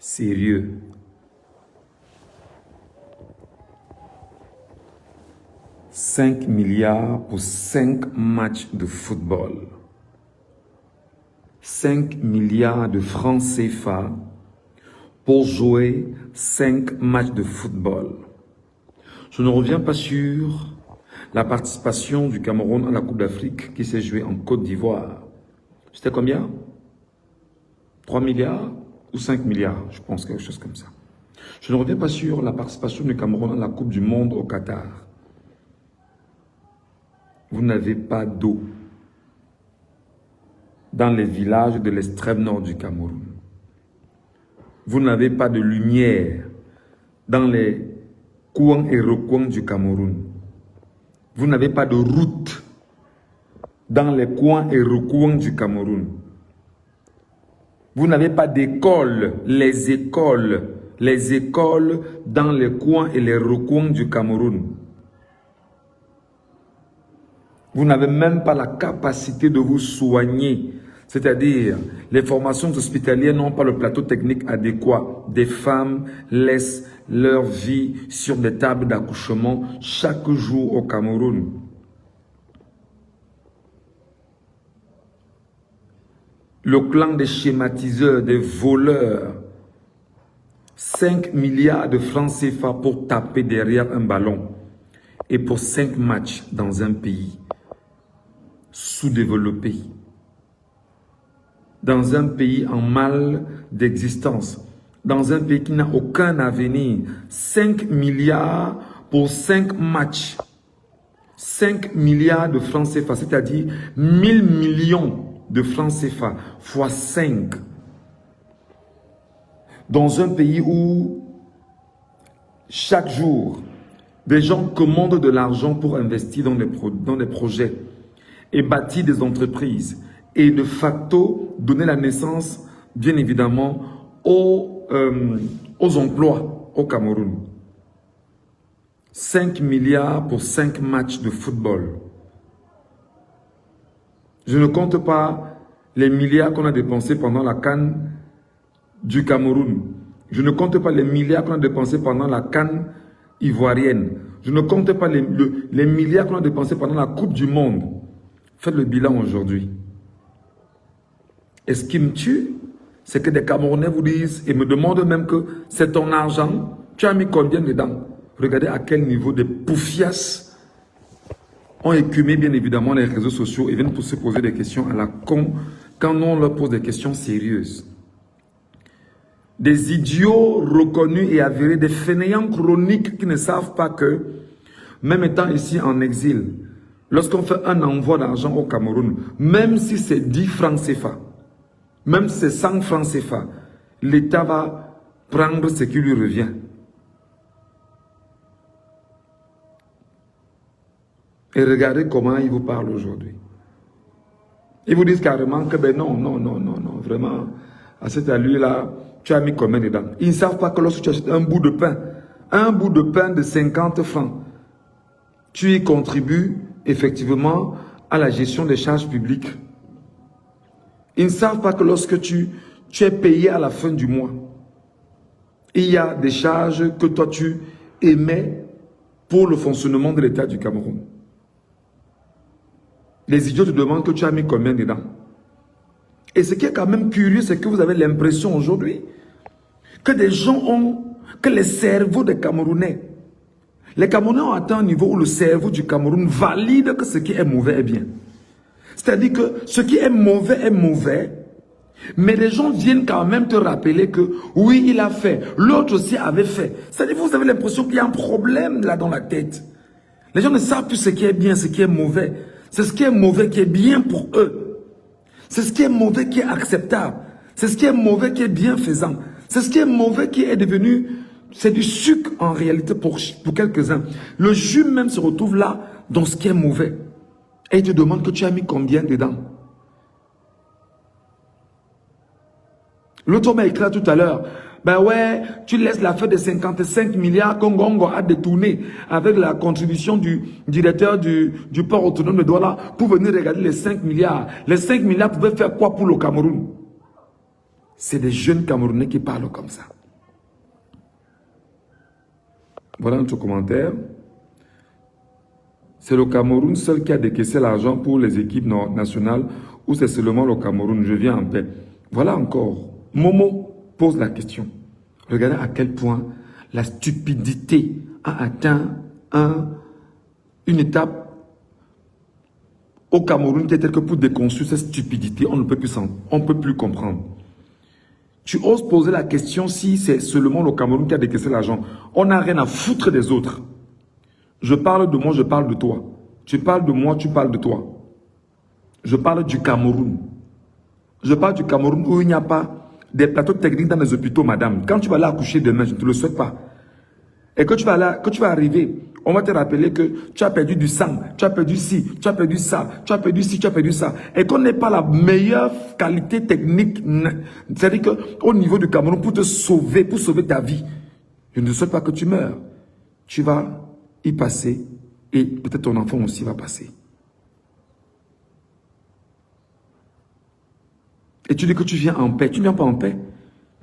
sérieux. « 5 milliards pour 5 matchs de football. 5 milliards de francs CFA pour jouer 5 matchs de football. Je ne reviens pas sur la participation du Cameroun à la Coupe d'Afrique qui s'est jouée en Côte d'Ivoire. C'était combien? 3 milliards ou 5 milliards, je pense, quelque chose comme ça. Je ne reviens pas sur la participation du Cameroun à la Coupe du Monde au Qatar. Vous n'avez pas d'eau dans les villages de l'extrême nord du Cameroun. Vous n'avez pas de lumière dans les coins et recoins du Cameroun. Vous n'avez pas de route dans les coins et recoins du Cameroun. Vous n'avez pas d'école, les écoles dans les coins et les recoins du Cameroun. Vous n'avez même pas la capacité de vous soigner. C'est-à-dire, les formations hospitalières n'ont pas le plateau technique adéquat. Des femmes laissent leur vie sur des tables d'accouchement chaque jour au Cameroun. Le clan des schématiseurs, des voleurs, 5 milliards de francs CFA pour taper derrière un ballon et pour 5 matchs dans un pays sous-développé, dans un pays en mal d'existence, dans un pays qui n'a aucun avenir. 5 milliards pour 5 matchs, 5 milliards de francs CFA, c'est-à-dire 1000 millions de francs CFA fois 5, dans un pays où chaque jour des gens commandent de l'argent pour investir dans des projets et bâtir des entreprises et de facto donner la naissance, bien évidemment, aux emplois au Cameroun. 5 milliards pour 5 matchs de football. Je ne compte pas les milliards qu'on a dépensés pendant la CAN du Cameroun. Je ne compte pas les milliards qu'on a dépensés pendant la CAN ivoirienne. Je ne compte pas les milliards qu'on a dépensés pendant la Coupe du Monde. Faites le bilan aujourd'hui. Et ce qui me tue, c'est que des Camerounais vous disent et me demandent même que c'est ton argent, tu as mis combien dedans? Regardez à quel niveau des poufias ont écumé bien évidemment les réseaux sociaux et viennent pour se poser des questions à la con quand on leur pose des questions sérieuses. Des idiots reconnus et avérés, des fainéants chroniques qui ne savent pas que, même étant ici en exil, lorsqu'on fait un envoi d'argent au Cameroun, même si c'est 10 francs CFA, même si c'est 100 francs CFA, l'État va prendre ce qui lui revient. Et regardez comment ils vous parlent aujourd'hui. Ils vous disent carrément que ben non, vraiment, à cette allure-là, tu as mis combien dedans? Ils ne savent pas que lorsque tu achètes un bout de pain de 50 francs, tu y contribues effectivement à la gestion des charges publiques. Ils ne savent pas que lorsque tu es payé à la fin du mois, il y a des charges que toi tu émets pour le fonctionnement de l'État du Cameroun. Les idiots te demandent que tu as mis combien dedans. Et ce qui est quand même curieux, c'est que vous avez l'impression aujourd'hui que des gens ont, que les cerveaux des Camerounais, les Camerounais ont atteint un niveau où le cerveau du Cameroun valide que ce qui est mauvais est bien. C'est-à-dire que ce qui est mauvais, mais les gens viennent quand même te rappeler que oui, il a fait, l'autre aussi avait fait. C'est-à-dire que vous avez l'impression qu'il y a un problème là dans la tête. Les gens ne savent plus ce qui est bien, ce qui est mauvais. C'est ce qui est mauvais qui est bien pour eux. C'est ce qui est mauvais qui est acceptable. C'est ce qui est mauvais qui est bienfaisant. C'est ce qui est mauvais qui est devenu, c'est du sucre en réalité pour quelques-uns. Le jus même se retrouve là dans ce qui est mauvais. Et il te demande que tu as mis combien dedans. L'autre m'a écrit tout à l'heure. Ben ouais, tu laisses l'affaire de 55 milliards qu'Ongongo a détourné avec la contribution du directeur du port autonome de Douala pour venir regarder les 5 milliards. Les 5 milliards pouvaient faire quoi pour le Cameroun? C'est des jeunes Camerounais qui parlent comme ça. Voilà notre commentaire. C'est le Cameroun seul qui a décaissé l'argent pour les équipes nationales ou c'est seulement le Cameroun? Je viens en paix. Voilà encore. Momo pose la question. Regardez à quel point la stupidité a atteint une étape au Cameroun qui est telle que pour déconstruire cette stupidité, on ne peut plus comprendre. Tu oses poser la question si c'est seulement le Cameroun qui a décaissé l'argent. On n'a rien à foutre des autres. Je parle de moi, je parle de toi. Tu parles de moi, tu parles de toi. Je parle du Cameroun. Je parle du Cameroun où il n'y a pas des plateaux techniques dans les hôpitaux, madame. Quand tu vas aller accoucher demain, je ne te le souhaite pas. Et que tu vas arriver, on va te rappeler que tu as perdu du sang, tu as perdu ci, tu as perdu ça, tu as perdu ci, tu as perdu ça. Et qu'on n'ait pas la meilleure qualité technique, c'est-à-dire qu'au niveau du Cameroun, pour te sauver, pour sauver ta vie, je ne souhaite pas que tu meurs. Tu vas y passer et peut-être ton enfant aussi va passer. Et tu dis que tu viens en paix. Tu ne viens pas en paix.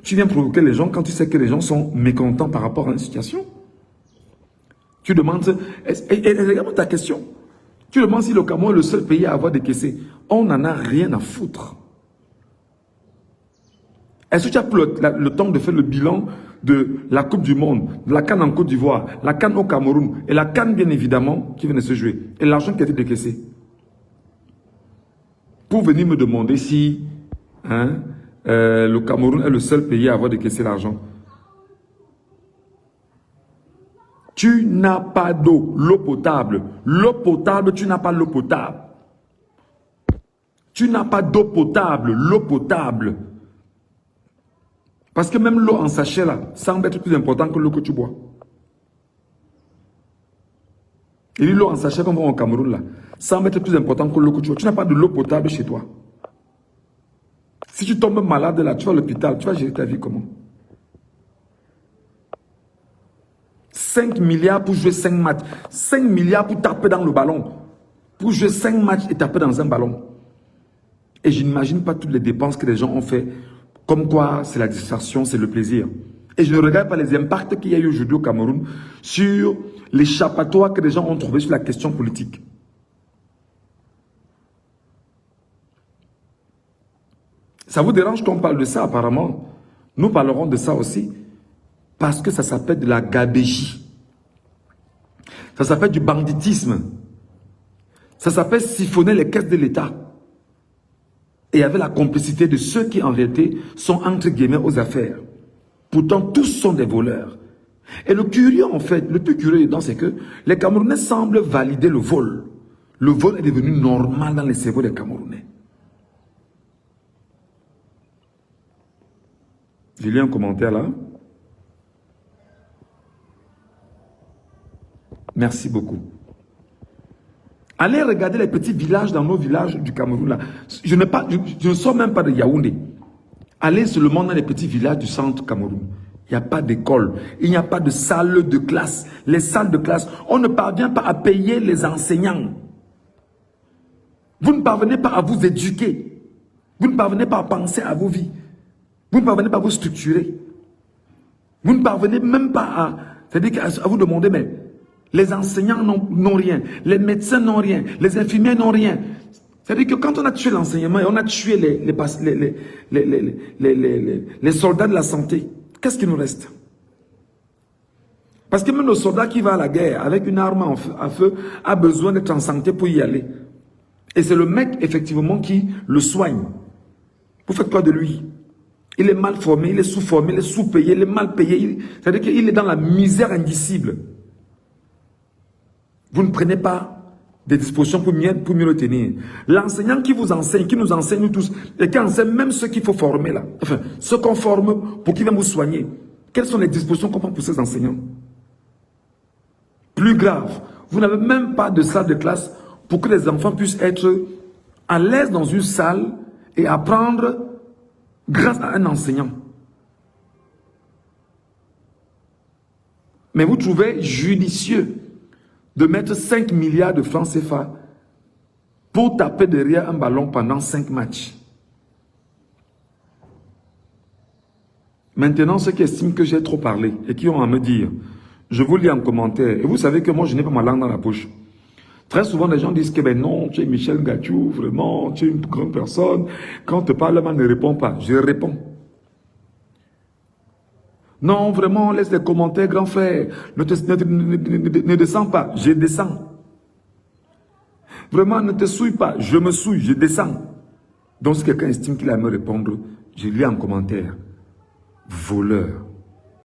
Tu viens provoquer les gens quand tu sais que les gens sont mécontents par rapport à une situation. Tu demandes, et regarde ta question. Tu demandes si le Cameroun est le seul pays à avoir décaissé. On n'en a rien à foutre. Est-ce que tu as pris le temps de faire le bilan de la Coupe du Monde, de la CAN en Côte d'Ivoire, la CAN au Cameroun et la CAN bien évidemment qui vient de se jouer et l'argent qui a été décaissé? Pour venir me demander si le Cameroun est le seul pays à avoir décaissé l'argent. Tu n'as pas d'eau, l'eau potable. L'eau potable, tu n'as pas l'eau potable. Tu n'as pas d'eau potable, l'eau potable. Parce que même l'eau en sachet là, semble être plus important que l'eau que tu bois. Et l'eau en sachet comme au Cameroun là, semble être plus important que l'eau que tu bois. Tu n'as pas de l'eau potable chez toi. Si tu tombes malade là, tu vas à l'hôpital, tu vas gérer ta vie comment? 5 milliards pour jouer 5 matchs. 5 milliards pour taper dans le ballon. Pour jouer 5 matchs et taper dans un ballon. Et je n'imagine pas toutes les dépenses que les gens ont fait. Comme quoi, c'est la distraction, c'est le plaisir. Et je ne regarde pas les impacts qu'il y a eu aujourd'hui au Cameroun sur l'échappatoire que les gens ont trouvé sur la question politique. Ça vous dérange qu'on parle de ça apparemment? Nous parlerons de ça aussi. Parce que ça s'appelle de la gabégie. Ça s'appelle du banditisme. Ça s'appelle siphonner les caisses de l'État. Et avec la complicité de ceux qui en réalité sont entre guillemets aux affaires. Pourtant, tous sont des voleurs. Et le curieux en fait, le plus curieux dedans, c'est que les Camerounais semblent valider le vol. Le vol est devenu normal dans les cerveaux des Camerounais. J'ai lu un commentaire là. Merci beaucoup. Allez regarder les petits villages dans nos villages du Cameroun là. Je ne sors même pas de Yaoundé. Allez seulement dans les petits villages du centre Cameroun. Il n'y a pas d'école. Il n'y a pas de salle de classe. Les salles de classe, on ne parvient pas à payer les enseignants. Vous ne parvenez pas à vous éduquer. Vous ne parvenez pas à penser à vos vies. Vous ne parvenez pas à vous structurer. Vous ne parvenez même pas à... C'est-à-dire à vous demander, mais... Les enseignants n'ont rien, les médecins n'ont rien, les infirmiers n'ont rien. C'est-à-dire que quand on a tué l'enseignement et on a tué les soldats de la santé, qu'est-ce qui nous reste? Parce que même le soldat qui va à la guerre avec une arme à feu a besoin d'être en santé pour y aller. Et c'est le mec, effectivement, qui le soigne. Vous faites quoi de lui? Il est mal formé, il est sous-formé, il est sous-payé, il est mal payé. C'est-à-dire qu'il est dans la misère indicible. Vous ne prenez pas des dispositions pour mieux le tenir. L'enseignant qui vous enseigne, qui nous enseigne nous tous, et qui enseigne même ceux qu'il faut former là, enfin, ceux qu'on forme pour qu'ils viennent vous soigner. Quelles sont les dispositions qu'on prend pour ces enseignants? Plus grave, vous n'avez même pas de salle de classe pour que les enfants puissent être à l'aise dans une salle et apprendre grâce à un enseignant. Mais vous trouvez judicieux de mettre 5 milliards de francs CFA pour taper derrière un ballon pendant 5 matchs. Maintenant, ceux qui estiment que j'ai trop parlé et qui ont à me dire, je vous lis en commentaire. Et vous savez que moi, je n'ai pas ma langue dans la bouche. Très souvent, les gens disent que ben non, tu es Michel Ngachou, vraiment, tu es une grande personne. Quand on te parle, man ne répond pas. Je réponds. Non, vraiment, laisse les commentaires, grand frère. Ne descends pas. Je descends. Vraiment, ne te souille pas. Je me souille, je descends. Donc, si quelqu'un estime qu'il a à me répondre, je lis en commentaire. Voleur.